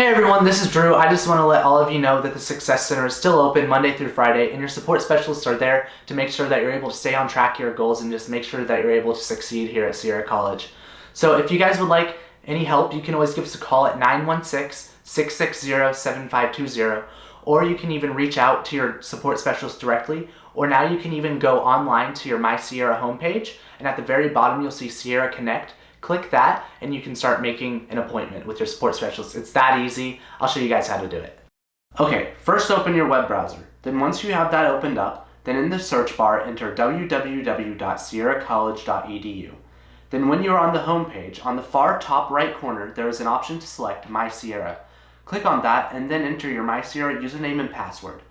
Hey everyone, this is Drew. I just want to let all of you know that the Success Center is still open Monday through Friday, and your support specialists are there to make sure that you're able to stay on track to your goals and just make sure that you're able to succeed here at Sierra College. So if you guys would like any help, you can always give us a call at 916-660-7520, or you can even reach out to your support specialist directly, or now you can even go online to your My Sierra homepage, and at the very bottom you'll see Sierra Connect. Click that and you can start making an appointment with your support specialist. It's that easy. I'll show you guys how to do it. Okay, first open your web browser. Then once you have that opened up, then in the search bar enter www.sierracollege.edu. Then when you're on the home page, on the far top right corner, there is an option to select My Sierra. Click on that and then enter your My Sierra username and password.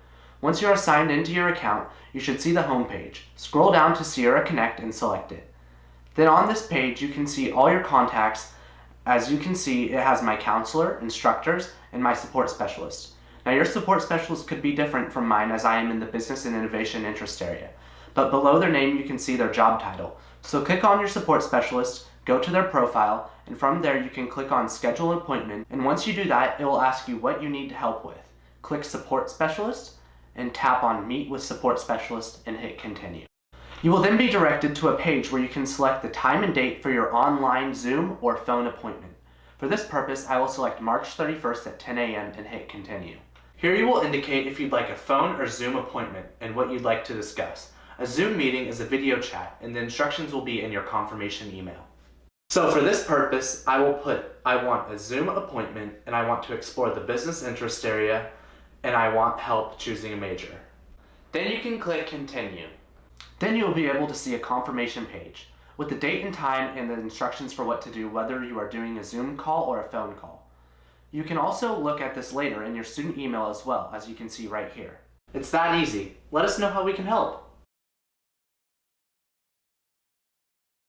Once you are signed into your account, you should see the home page. Scroll down to Sierra Connect and select it. Then on this page, you can see all your contacts. As you can see, it has my counselor, instructors, and my support specialist. Now your support specialist could be different from mine as I am in the business and innovation interest area. But below their name, you can see their job title. So click on your support specialist, go to their profile, and from there you can click on schedule an appointment. And once you do that, it will ask you what you need help with. Click support specialist and tap on meet with support specialist and hit continue. You will then be directed to a page where you can select the time and date for your online Zoom or phone appointment. For this purpose, I will select March 31st at 10 a.m. and hit continue. Here you will indicate if you'd like a phone or Zoom appointment and what you'd like to discuss. A Zoom meeting is a video chat and the instructions will be in your confirmation email. So for this purpose, I will put, I want a Zoom appointment and I want to explore the business interest area and I want help choosing a major. Then you can click continue. Then you will be able to see a confirmation page with the date and time and the instructions for what to do, whether you are doing a Zoom call or a phone call. You can also look at this later in your student email as well, as you can see right here. It's that easy. Let us know how we can help.